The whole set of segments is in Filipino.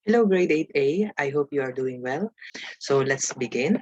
Hello, grade 8A. I hope you are doing well. So let's begin.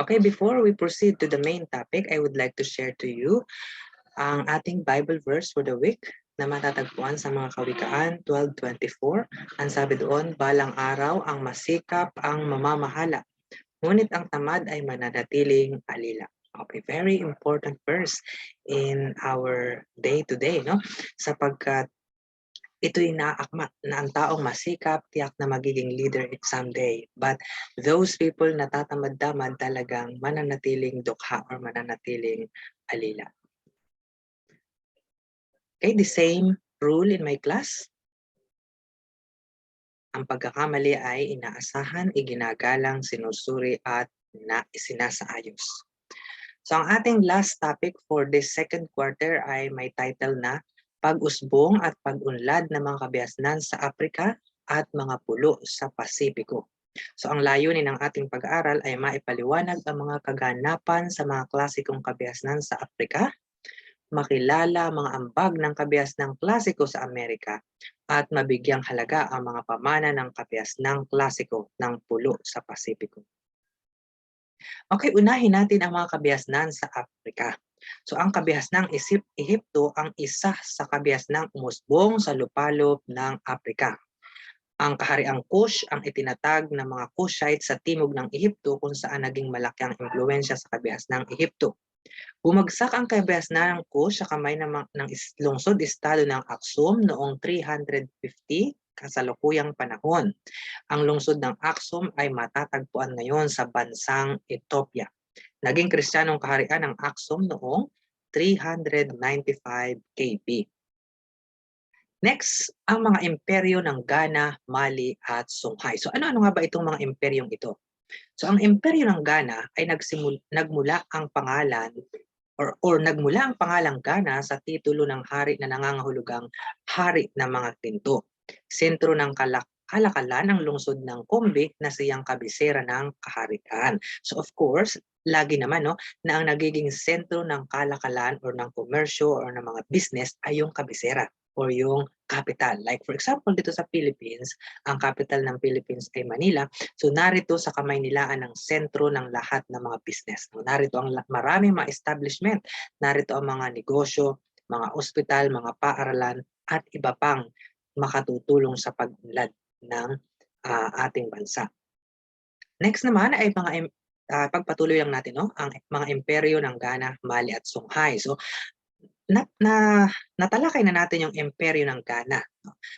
Okay, before we proceed to the main topic, I would like to share to you ang ating Bible verse for the week na matatagpuan sa mga Kawikaan 12:24. Ang sabi doon, balang araw ang masikap ang mamamahala, ngunit ang tamad ay mananatiling alila. Okay, very important verse in our day-to-day, no? Sapagkat ito'y naakma na ang taong masikap, tiyak na magiging leader someday. But those people na tatamad-tamad talagang mananatiling dukha or mananatiling alila. Okay, the same rule in my class. Ang pagkakamali ay inaasahan, iginagalang, sinusuri at isinasaayos. So ang ating last topic for this second quarter ay may title na Pag-usbong at pag-unlad ng mga kabiasnan sa Afrika at mga pulo sa Pasipiko. So ang layunin ng ating pag-aaral ay maipaliwanag ang mga kaganapan sa mga klasikong kabiasnan sa Afrika, makilala mga ambag ng kabiasnang klasiko sa Amerika, at mabigyang halaga ang mga pamana ng kabiasnang klasiko ng pulo sa Pasipiko. Okay, unahin natin ang mga kabiasnan sa Afrika. So ang kabihasnang Ehipto ang isa sa kabihasnang umusbong sa lupalop ng Afrika. Ang kahariang Kush ang itinatag ng mga Kushite sa timog ng Ehipto kung saan naging malaki ang impluensya sa kabihasnang Ehipto. Bumagsak ang kabihasnang Kush sa kamay ng lungsod-estado ng Aksum noong 350 kasalukuyang panahon. Ang lungsod ng Aksum ay matatagpuan ngayon sa bansang Ethiopia. Naging Kristiyanong kaharian ang Aksum noong 395 KP. Next, ang mga imperyo ng Ghana, Mali at Songhai. So ano-ano nga ba itong mga imperyong ito? So ang imperyo ng Ghana ay nagmula ang pangalan nagmula ang pangalang Ghana sa titulo ng hari na nangangahulugang hari ng mga ginto. Sentro ng kalakalan ang lungsod ng Kombe na siyang kabisera ng kaharian. So of course, lagi naman na ang nagiging sentro ng kalakalan or ng komersyo or ng mga business ay yung kabisera or yung capital. Like for example, dito sa Philippines, ang capital ng Philippines ay Manila. So narito sa kamay nilaan ang sentro ng lahat ng mga business. Narito ang maraming mga establishment, narito ang mga negosyo, mga ospital, mga paaralan, at iba pang makatutulong sa pag-unlad ng ating bansa. Next naman ay pagpatuloy lang natin ang mga imperyo ng Ghana, Mali at Songhai. So natalakay na natin yung imperyo ng Ghana.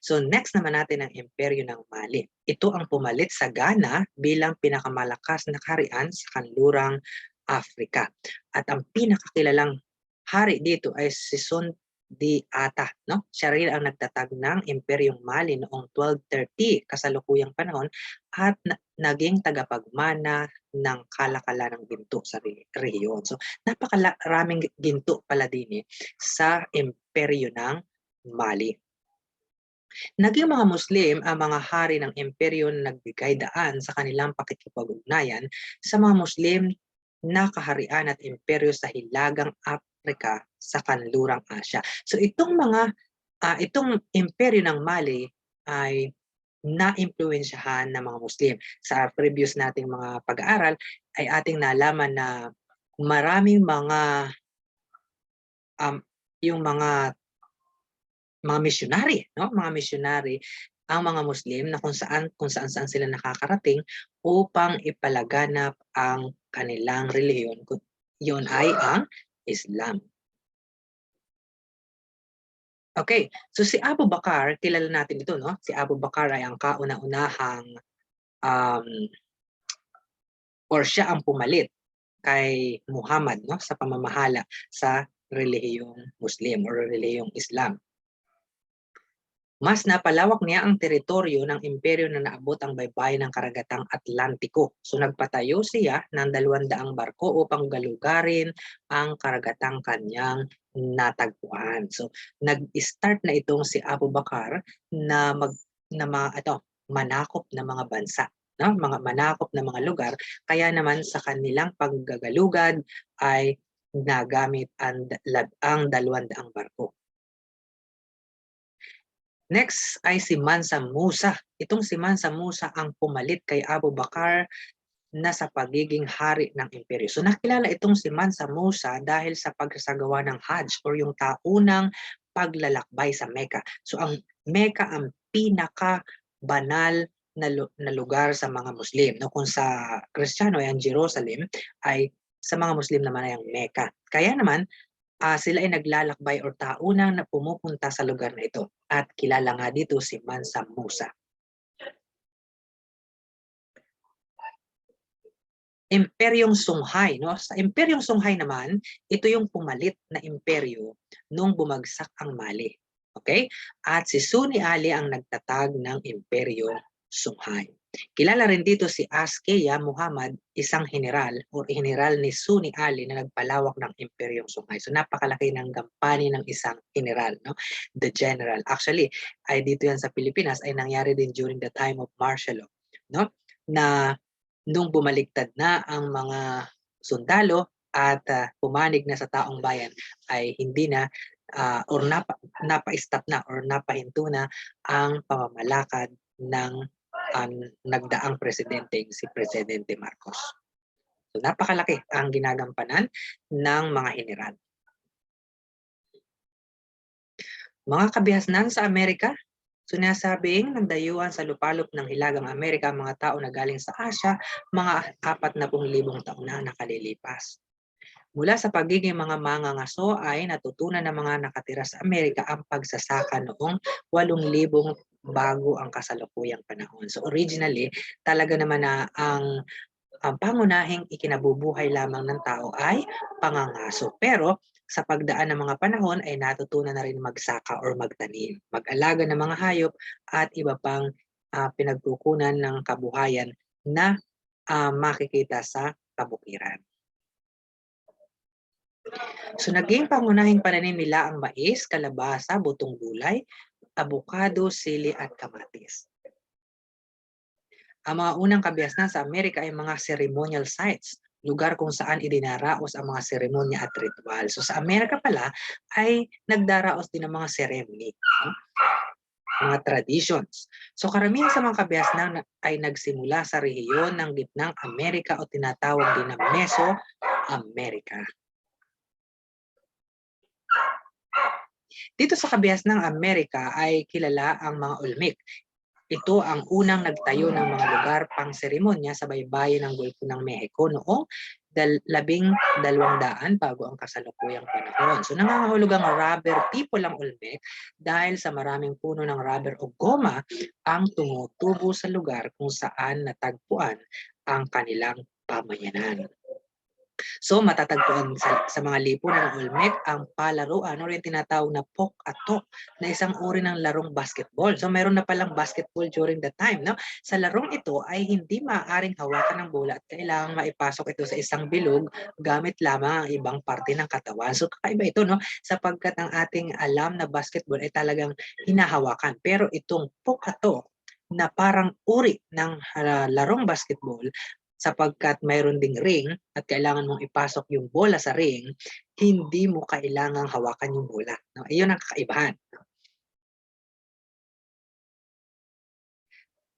So next naman natin ang imperyo ng Mali. Ito ang pumalit sa Ghana bilang pinakamalakas na kaharian sa kanlurang Afrika. At ang pinakakilalang hari dito ay si Sun Di Ata. Siya rin ang nagtatag ng imperyong Mali noong 1230 kasalukuyang panahon at naging tagapagmana ng kalakalan ng ginto sa rehiyon. So napakaraming ginto pala din sa imperyo ng Mali. Naging mga Muslim ang mga hari ng imperyo na nagbigay daan sa kanilang pakikipag-ugnayan sa mga Muslim na kaharian at imperyo sa Hilagang Afrika sa kanlurang Asya. So itong imperyo ng Mali ay na-impluwensyahan ng mga Muslim. Sa previous nating mga pag-aaral ay ating nalaman na maraming mga yung mga misyonary, mga misyonary ang mga Muslim na kung saan sila nakakarating upang ipalaganap ang kanilang relihiyon. Yun ay ang Islam. Okay, so si Abu Bakar, kilala natin ito, Si Abu Bakar ay ang kauna-unahang or siya ang pumalit kay Muhammad sa pamamahala sa relihiyong Muslim or relihiyong Islam. Mas napalawak niya ang teritoryo ng imperyo na naabot ang baybayin ng karagatang Atlantiko. So nagpatayo siya ng 200 barko upang galugarin ang karagatang kanyang natagpuan. So nag-start na itong si Abu Bakar na manakop ng mga bansa, manakop ng mga lugar. Kaya naman sa kanilang paggagalugad ay nagamit ang 200 barko. Next ay si Mansa Musa. Itong si Mansa Musa ang pumalit kay Abu Bakar na sa pagiging hari ng imperyo. So nakilala itong si Mansa Musa dahil sa pagsasagawa ng Hajj or yung taunang paglalakbay sa Mecca. So ang Mecca ang pinaka banal na lugar sa mga Muslim. No, kung sa Kristiyano ay ang Jerusalem, ay sa mga Muslim naman ay ang Mecca. Kaya naman sila ay naglalakbay or taunang na pumupunta sa lugar na ito. At kilala nga dito si Mansa Musa. Imperyong Songhai, no? Sa Imperyong Songhai naman, ito yung pumalit na imperyo nung bumagsak ang Mali. Okay? At si Suni Ali ang nagtatag ng Imperyong Songhai. Kilala rin dito si Askeya Muhammad, isang general o general ni Suni Ali na nagpalawak ng Imperyong Songhai. So napakalaki ng gampani ng isang general, no? The general. Actually, ay dito yan sa Pilipinas ay nangyari din during the time of martial law, no? Na nung bumaliktad na ang mga sundalo at pumanig na sa taong bayan ay hindi na or napa-stop na or napahinto na ang pamamalakad ng nagdaang presidente, si Presidente Marcos. So napakalaki ang ginagampanan ng mga general. Mga kabihasnan sa Amerika, sinasabing nagdayuhan sa lupalop ng Hilagang Amerika ang mga tao na galing sa Asya, mga 40,000 taon na nakalilipas. Mula sa pagiging mga mangangaso ay natutunan ng mga nakatira sa Amerika ang pagsasaka noong 8,000 bago ang kasalukuyang panahon. So originally, talaga naman na ang pangunahing ikinabubuhay lamang ng tao ay pangangaso. Pero sa pagdaan ng mga panahon ay natutunan na rin magsaka or magtanim, mag-alaga ng mga hayop at iba pang pinagkukunan ng kabuhayan na makikita sa kabukiran. So naging pangunahing pananim nila ang mais, kalabasa, butong gulay, abukado, sili at kamatis. Ang mga unang kabihasnan sa Amerika ay mga ceremonial sites, lugar kung saan idinaraos ang mga seremonya at ritual. So sa Amerika pala ay nagdaraos din ng mga ceremony, mga traditions. So karamihan sa mga kabihasnan ay nagsimula sa rehiyon ng Gitnang Amerika o tinatawag din na Mesoamerica. Dito sa kabihasnang Amerika ay kilala ang mga Olmec. Ito ang unang nagtayo ng mga lugar pang seremonya sa baybayin ng Gulpo ng Mexico noong 1200 bago ang kasalukuyang panahon. So nangangahulog ang rubber people ang Olmec dahil sa maraming puno ng rubber o goma ang tumutubo sa lugar kung saan natagpuan ang kanilang pamayanan. So matatagpuan sa mga lipunan ng Olmec ang palaruan o yung tinatawag na pok-atok na isang uri ng larong basketball. So meron na palang basketball during the time. No? Sa larong ito ay hindi maaaring hawakan ng bola at kailangang maipasok ito sa isang bilog gamit lamang ang ibang parte ng katawan. So kakaiba ito, no? Sapagkat ang ating alam na basketball ay talagang hinahawakan. Pero itong pok-atok na parang uri ng larong basketball, sapagkat mayroon ding ring at kailangan mong ipasok yung bola sa ring, hindi mo kailangang hawakan yung bola. No? Iyon ang kakaibahan.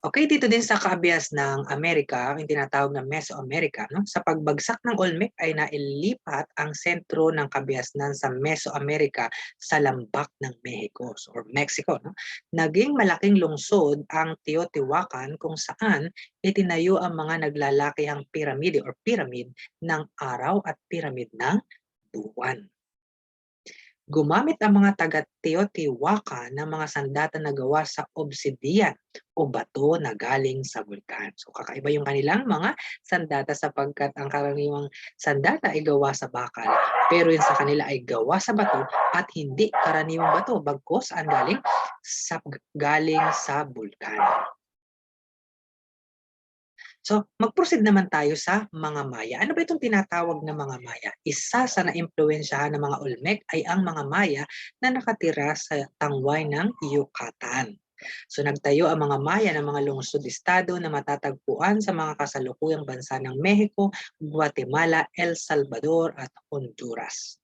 Okay, dito din sa kaabiyas ng Amerika, yung tinatawag na Mesoamerica, no? Sa pagbagsak ng Olmec ay nailipat ang sentro ng kabiasnan sa Mesoamerica sa lambak ng Mexico or Mexico. No? Naging malaking lungsod ang Teotihuacan kung saan itinayo ang mga naglalakihang piramide or pyramid ng araw at piramid ng buwan. Gumamit ang mga taga-Teotihuacan ng mga sandata na gawa sa obsidian o bato na galing sa bulkan. So kakaiba yung kanilang mga sandata sapagkat ang karaniwang sandata ay gawa sa bakal. Pero yung sa kanila ay gawa sa bato at hindi karaniwang bato bagkus ang galing sa bulkan. So, mag-proceed naman tayo sa mga Maya. Ano ba itong tinatawag na mga Maya? Isa sa naimpluwensyahan ng mga Olmec ay ang mga Maya na nakatira sa tangway ng Yucatan. So, nagtayo ang mga Maya ng mga lungsod-estado na matatagpuan sa mga kasalukuyang bansa ng Mexico, Guatemala, El Salvador at Honduras.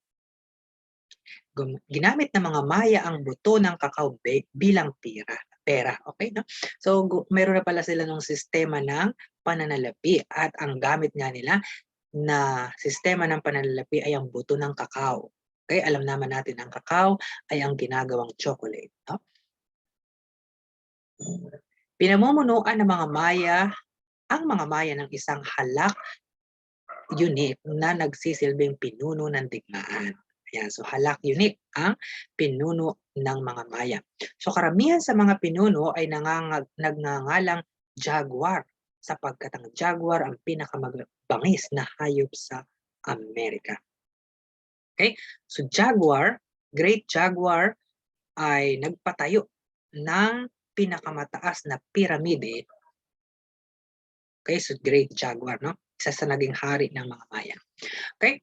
ginamit ng mga Maya ang buto ng kakao bilang pera. Okay, no? So, meron na pala sila ng sistema ng pananalapi at ang gamit nga nila na sistema ng pananalapi ay ang buto ng kakao. Okay, alam naman natin ang kakao ay ang ginagawang chocolate. No? Pinamumunuan ng mga Maya, ang mga Maya ng isang halak unit na nagsisilbing pinuno ng digmaan. Ayan, so halak unit ang pinuno ng mga Maya. So karamihan sa mga pinuno ay nagngangalang jaguar sapagkat ang jaguar ang pinakamabangis na hayop sa Amerika. Okay? So jaguar, Great Jaguar ay nagpatayo ng pinakamataas na piramide. Okay, so Great Jaguar, no? Isa sa naging hari ng mga Maya. Okay?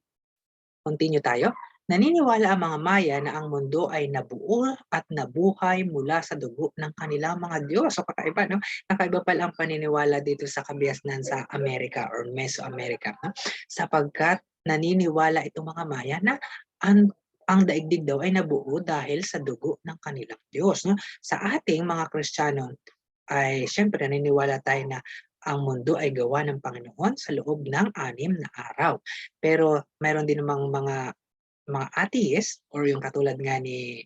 Continue tayo. Naniniwala ang mga Maya na ang mundo ay nabuo at nabuhay mula sa dugo ng kanilang mga Diyos. So kakaiba, no? Kakaiba pala ang paniniwala dito sa kabiasnan sa Amerika or Mesoamerica. No? Sapagkat naniniwala itong mga Maya na ang daigdig daw ay nabuo dahil sa dugo ng kanilang Diyos. No? Sa ating mga Kristiyano ay syempre naniniwala tayo na ang mundo ay gawa ng Panginoon sa loob ng 6 na araw. Pero mayroon din namang mga atheist or yung katulad nga ni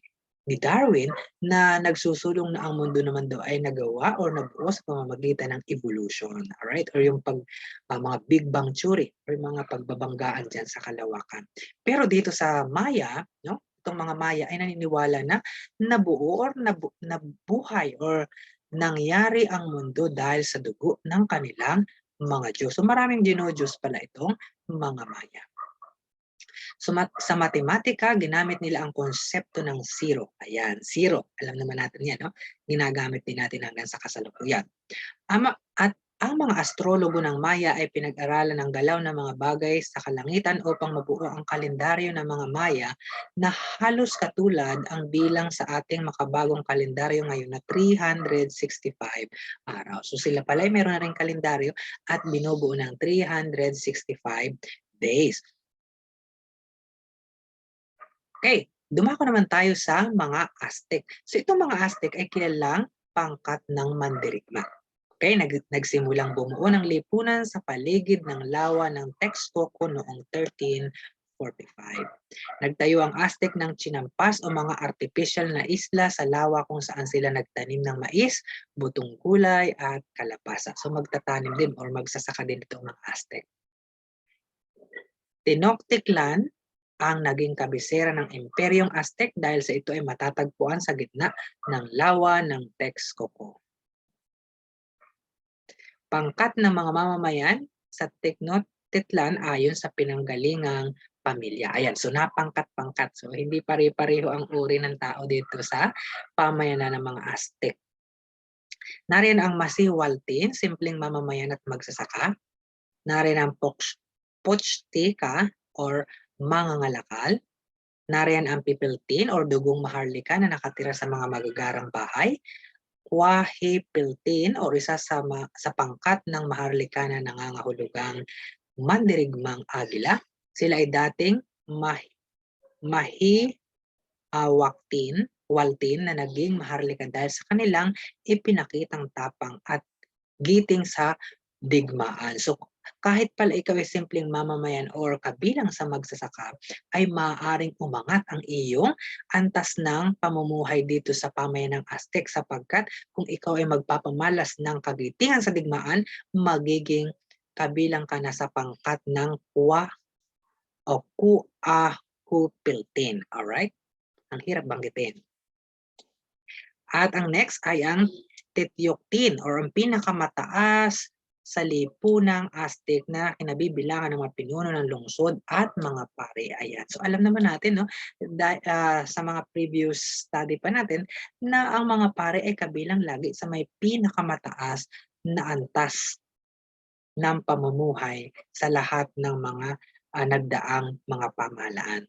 Darwin na nagsusulong na ang mundo naman daw ay nagawa or nabuo sa pamamagitan ng evolution. Alright? Or yung mga Big Bang Theory or yung mga pagbabanggaan dyan sa kalawakan. Pero dito sa Maya, no? Itong mga Maya ay naniniwala na nabuo or nabuhay or nangyari ang mundo dahil sa dugo ng kanilang mga Diyos. So maraming Diyos pala itong mga Maya. So sa matematika, ginamit nila ang konsepto ng zero. Ayan, zero. Alam naman natin yan, no? Ginagamit din natin hanggang sa kasalukuyan. At ang mga astrologo ng Maya ay pinag-aralan ng galaw ng mga bagay sa kalangitan upang mabuo ang kalendaryo ng mga Maya na halos katulad ang bilang sa ating makabagong kalendaryo ngayon na 365 araw. So sila pala ay meron na rin kalendaryo at binubuo ng 365 days. Okay, dumako naman tayo sa mga Aztec. So itong mga Aztec ay kilalang pangkat ng mandirigma. Okay, nagsimulang bumuo ng lipunan sa paligid ng lawa ng Texcoco noong 1345. Nagtayo ang Aztec ng chinampas o mga artificial na isla sa lawa kung saan sila nagtanim ng mais, butong gulay at kalabasa. So magtatanim din or magsasaka din itong mga Aztec. Tenochtitlan ang naging kabisera ng Imperyong Aztec dahil sa ito ay matatagpuan sa gitna ng lawa ng Texcoco. Pangkat ng mga mamamayan sa Tenochtitlan ayon sa pinanggalingang pamilya. Ayan, so napangkat-pangkat. So hindi pare-pareho ang uri ng tao dito sa pamayanan ng mga Aztec. Nariyan ang Masihualtin, simpleng mamamayan at magsasaka. Nariyan ang Pochtika or mangangalakal. Nariyan ang Pipiltin or dugong maharlika na nakatira sa mga magagarang bahay. Quahipiltin o isa sa pangkat ng maharlika na nangangahulugang mandirigmang agila. Sila ay dating waltin na naging maharlika dahil sa kanilang ipinakitang tapang at giting sa digmaan. So kahit pala ikaw ay simpleng mamamayan or kabilang sa magsasaka, ay maaaring umangat ang iyong antas ng pamumuhay dito sa pamayanan ng Aztec sapagkat kung ikaw ay magpapamalas ng kagitingan sa digmaan, magiging kabilang ka na sa pangkat ng Quahupiltin. Alright? Ang hirap banggitin. At ang next ay ang Tetioctin or ang pinakamataas sa lipunang Aztec na kinabibilangan ng mga pinuno ng lungsod at mga pare. Ayan. So alam naman natin, no, sa mga previous study pa natin na ang mga pare ay kabilang lagi sa may pinakamataas na antas ng pamumuhay sa lahat ng mga nagdaang mga pamahalaan.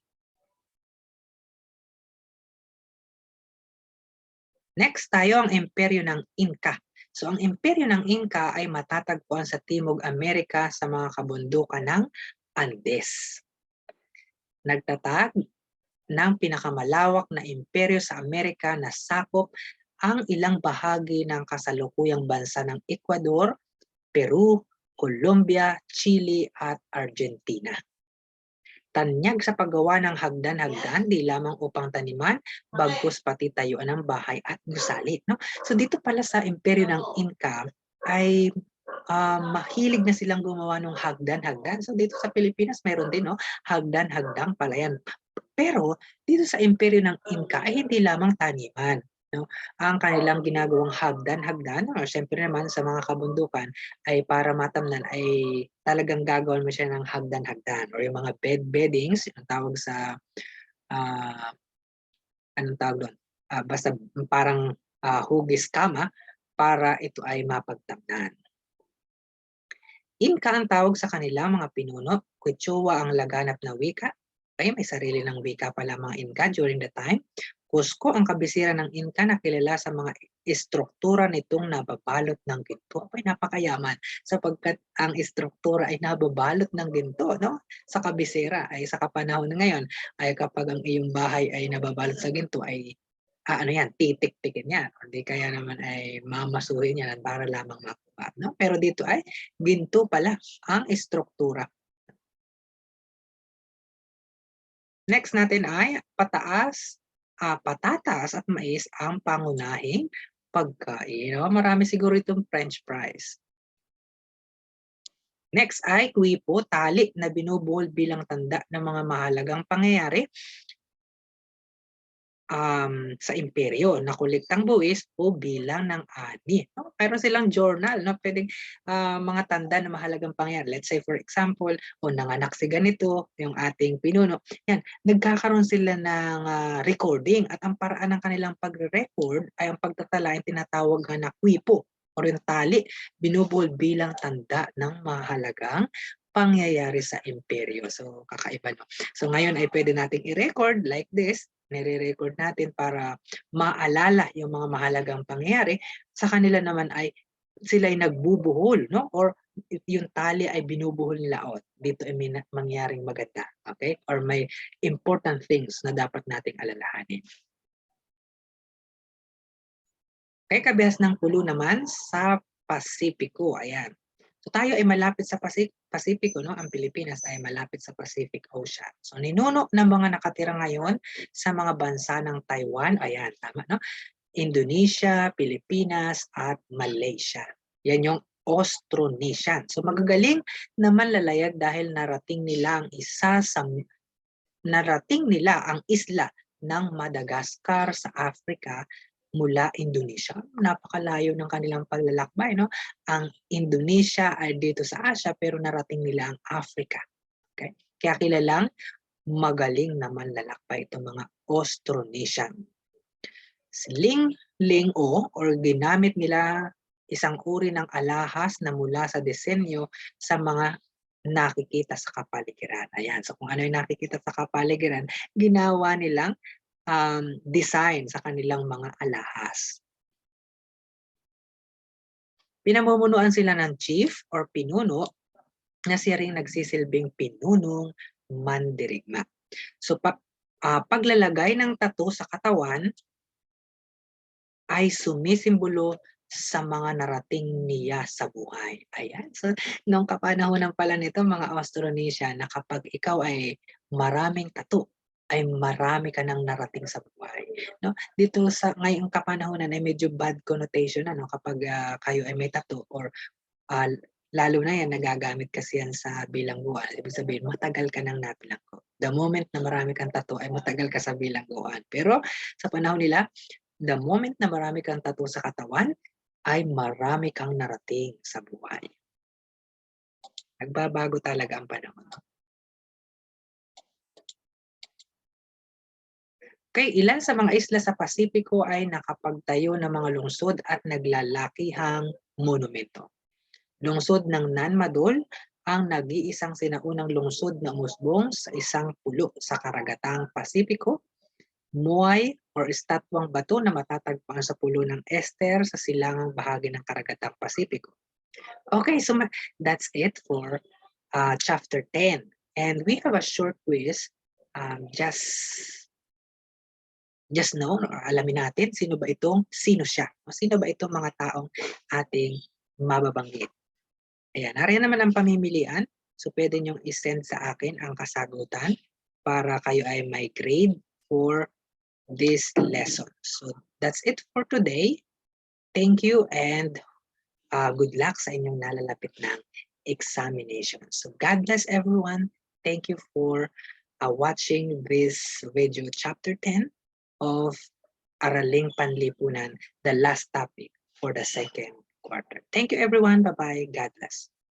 Next tayo ang imperyo ng Inca. So ang imperyo ng Inca ay matatagpuan sa Timog Amerika sa mga kabundukan ng Andes. Nagtatag ng pinakamalawak na imperyo sa Amerika na sakop ang ilang bahagi ng kasalukuyang bansa ng Ecuador, Peru, Colombia, Chile at Argentina. Tanyag sa paggawa ng hagdan-hagdan, di lamang upang taniman, bagkus pati tayuan ng bahay at gusali. No? So dito pala sa imperyo ng Inca ay mahilig na silang gumawa ng hagdan-hagdan. So dito sa Pilipinas mayroon din, no? Hagdan-hagdan pala yan. Pero dito sa imperyo ng Inca ay hindi lamang taniman. No? Ang kanilang ginagawang hagdan-hagdan, syempre naman sa mga kabundukan, ay para matamnan ay talagang gagawin mo siya ng hagdan-hagdan or yung mga beddings, yung tawag sa, anong tawag doon? Basta parang hugis kama para ito ay mapagtamnan. Inca ang tawag sa kanila mga pinuno, Quechua ang laganap na wika. Ay, may sarili ng wika pala mga Inca during the time. Cusco ang kabisira ng Inca na kilala sa mga istruktura nitong nababalot ng ginto. Ay, napakayaman sapagkat ang istruktura ay nababalot ng ginto, no? Sa kabisira ay sa kapanahon ngayon ay kapag ang iyong bahay ay nababalot sa ginto ay ano yan, titik-tikin yan. O di kaya naman ay mamasuhin yan para lamang makuha. No? Pero dito ay ginto pala ang istruktura. Next natin ay patatas at mais ang pangunahing pagkain. No? Marami siguro itong French fries. Next ay kwipo, tali na binubuhol bilang tanda ng mga mahalagang pangyayari sa imperyo na kolektang buwis o bilang ng ani. No? Pero silang journal, no? Pwedeng mga tanda na mahalagang pangyayari. Let's say for example, o nanganak si ganito, yung ating pinuno. Yan, nagkakaroon sila ng recording at ang paraan ng kanilang pagre-record ay ang pagtatala ay tinatawag na kwipo o yung tali, binubuhol bilang tanda ng mahalagang pangyayari sa imperyo. So, kakaiba, no? So, ngayon ay pwede nating i-record like this. Nire-record natin para maalala yung mga mahalagang pangyayari. Sa kanila naman ay sila ay nagbubuhol, no? Or yung tali ay binubuhol nila out. Dito ay may mangyaring maganda. Okay? Or may important things na dapat nating alalahanin. Okay, kabihas ng pulo naman sa Pasipiko. Ayan. So tayo ay malapit sa Pasipiko, no? Ang Pilipinas ay malapit sa Pacific Ocean. So ninuno ng mga nakatira ngayon sa mga bansa ng Taiwan, ayan, tama, no? Indonesia, Pilipinas, at Malaysia. Yan yung Austronesian. So magagaling na manlalayag dahil narating nila ang isla ng Madagascar sa Africa mula Indonesia. Napakalayo ng kanilang paglalakbay, no? Ang Indonesia ay dito sa Asia pero narating nila ang Africa. Okay? Kaya kilalang magaling na manlalakbay itong mga Austronesian. Ling-ling-o or ginamit nila isang uri ng alahas na mula sa disenyo sa mga nakikita sa kapaligiran. Ayan, so kung ano yung nakikita sa kapaligiran, ginawa nilang design sa kanilang mga alahas. Pinamumunuan sila ng chief or pinuno na siya ring nagsisilbing pinunong mandirigma. So paglalagay ng tattoo sa katawan ay sumisimbolo sa mga narating niya sa buhay. Ayan. So, nung kapanahonan pala nito, mga Austronesian, na kapag ikaw ay maraming tattoo, ay marami ka nang narating sa buhay. No? Dito sa ngayong kapanahonan ay medyo bad connotation na, no? Kapag kayo ay may tattoo or lalo na yan, nagagamit kasi yan sa bilangguan. Ibig sabihin, matagal ka nang nabilanggo. The moment na marami kang tattoo ay matagal ka sa bilangguan. Pero sa panahon nila, the moment na marami kang tattoo sa katawan, ay marami kang narating sa buhay. Nagbabago talaga ang panahon. Okay, ilan sa mga isla sa Pasipiko ay nakapagtayo ng mga lungsod at naglalakihang monumento. Lungsod ng Nanmadol ang nag-iisang sinaunang lungsod na umusbong sa isang pulo sa karagatang Pasipiko. Muay or estatwang bato na matatagpuan sa pulo ng Ester sa silangang bahagi ng karagatang Pasipiko. Okay, so that's it for chapter 10. And we have a short quiz just just know or alamin natin sino siya. O sino ba itong mga taong ating mababanggit. Ayan, nariyan naman ang pamimilian. So pwede niyong isend sa akin ang kasagutan para kayo ay may grade for this lesson. So that's it for today. Thank you and good luck sa inyong nalalapit ng examination. So God bless everyone. Thank you for watching this video chapter 10 of Araling Panlipunan, the last topic for the second quarter. Thank you everyone. Bye-bye. God bless.